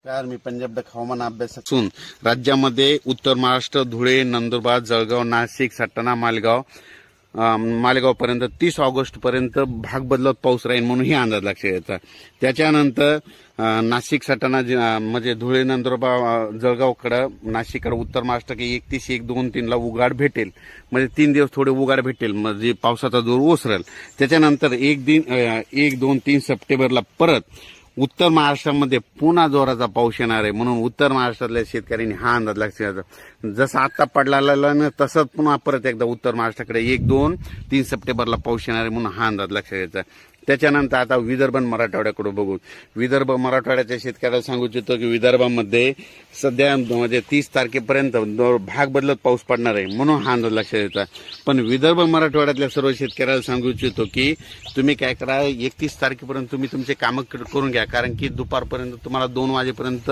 मी Punjab duck हवामान अभ्यास असून राज्यामध्ये उत्तर महाराष्ट्र, धुळे, नंदुरबार, जळगाव, नाशिक, सटाणा, मालेगाव पर्यंत 30 ऑगस्ट पर्यंत भाग बदलत पाऊस राहील म्हणून ही अंदाज लक्षात येतात। त्याच्यानंतर नाशिक, सटाणा म्हणजे धुळे, नंदुरबार, जळगावकडे, नाशिककडे उत्तर महाराष्ट्र 31, 1, 2, 3 ला उघाड भेटेल। म्हणजे 3 दिवस थोडे उघाड भेटेल, म्हणजे पावसाचा जोर ओसरेल। त्याच्यानंतर 1, 2, 3 सप्टेंबरला परत उत्तर महाराष्ट्रामध्ये पुन्हा जोराचा पाऊस येणार आहे म्हणून उत्तर महाराष्ट्रातल्या शेतकऱ्यांनी हा अंदाज लक्षात घ्यायचा। जसं आता पडलेला ना तसंच पुन्हा परत एकदा उत्तर महाराष्ट्राकडे 1, 2, 3 सप्टेंबरला पाऊस येणार आहे म्हणून हा अंदाज लक्षात घ्यायचा। त्याच्यानंतर आता विदर्भ आणि मराठवाड्याकडे बघू। विदर्भ मराठवाड्याच्या शेतकऱ्याला सांगू इच्छितो की विदर्भामध्ये सध्या म्हणजे 30 तारखेपर्यंत भाग बदलत पाऊस पडणार आहे म्हणून हा अंदाज लक्षात घ्यायचा। पण विदर्भ मराठवाड्यातल्या सर्व शेतकऱ्याला सांगू इच्छितो की तुम्ही काय करा, 31 तारखेपर्यंत तुम्ही तुमचे कामं करून घ्या, कारण की दुपारपर्यंत तुम्हाला 2 वाजेपर्यंत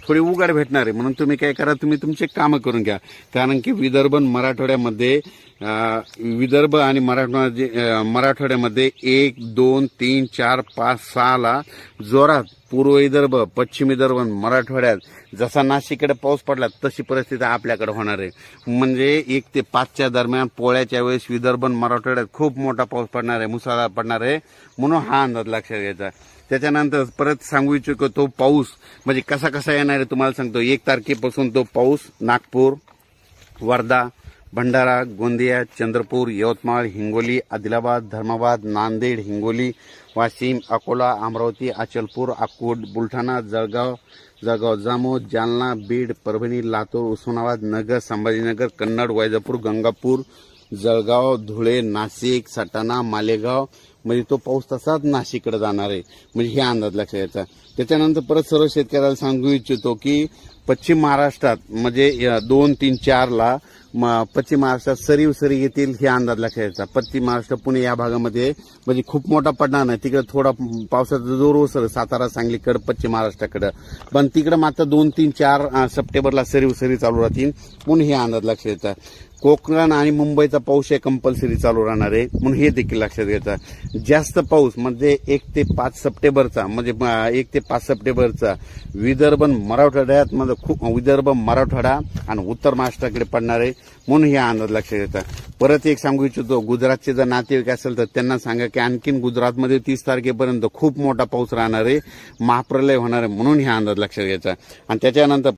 थोडी उघाड भेटणार आहे म्हणून तुम्ही काय करा, तुम्ही तुमचे कामं करून घ्या। कारण की विदर्भ आणि मराठवाड्यामध्ये 1, 2, 3, 4, 5, 6 ला जोरात पूर्व विदर्भ, पश्चिम विदर्भ, मराठवाड्यात जसा नाशिककडे पाऊस पडला तशी परिस्थिती आपल्याकडे होणार आहे। म्हणजे 1 ते 5च्या दरम्यान पोळ्याच्या वेळेस विदर्भ आणि मराठवाड्यात खूप मोठा पाऊस पडणार आहे, मुसळधार पडणार आहे म्हणून हा अंदाज लक्षात घ्यायचा। त्याच्यानंतर परत सांगू इच्छितो तो पाऊस म्हणजे कसा येणार आहे तुम्हाला सांगतो। 1 तारखेपासून तो पाऊस नागपूर, वर्धा, भंडारा, गोंदिया, चंद्रपूर, यवतमाळ, हिंगोली, आदिलाबाद, धर्माबाद, नांदेड, हिंगोली, वाशिम, अकोला, अमरावती, अचलपूर, अकोट, बुलढाणा, जळगाव, जामोद, जालना, बीड, परभणी, लातूर, उस्मानाबाद, नगर, संभाजीनगर, कन्नड, वैजापूर, गंगापूर, जळगाव, धुळे, नाशिक, सटाणा, मालेगाव म्हणजे तो पाऊस तसाच नाशिककडे जाणार आहे म्हणजे हे अंदाज लक्षात घ्यायचा। त्याच्यानंतर परत सर्व शेतकऱ्याला सांगू इच्छितो की पश्चिम महाराष्ट्रात म्हणजे 2, 3, 4 ला पश्चिम महाराष्ट्रात सरी येतील हे अंदाज लक्षात घ्यायचा। पश्चिम महाराष्ट्र, पुणे या भागामध्ये म्हणजे खूप मोठा पडणार नाही, तिकडे थोडा पावसाचा जोर ओसरेल, सातारा, सांगलीकडे, पश्चिम महाराष्ट्राकडे, पण तिकडे मात्र 2, 3, 4 सप्टेंबरला सरी चालू राहतील म्हणून हे अंदाज लक्षात घ्यायचा। कोकण आणि मुंबईचा पाऊस हे कंपल्सरी चालू राहणार आहे म्हणून हे देखील लक्षात घ्यायचा। जास्त पाऊस म्हणजे 1 ते 5 सप्टेंबरचा म्हणजे 1 ते 5 सप्टेंबरचा विदर्भ मराठवाड्यात म्हणजे खूप विदर्भ, मराठवाडा आणि उत्तर महाराष्ट्राकडे पडणार आहे म्हणून हे अंदाज लक्षात घ्यायचा। परत एक सांगू इच्छितो, गुजरातचे जर नातेवाईक असेल तर त्यांना सांगा की आणखीन गुजरातमध्ये 30 तारखेपर्यंत खूप मोठा पाऊस राहणार आहे, महाप्रलय होणार आहे म्हणून हे अंदाज लक्षात घ्यायचा। आणि त्याच्यानंतर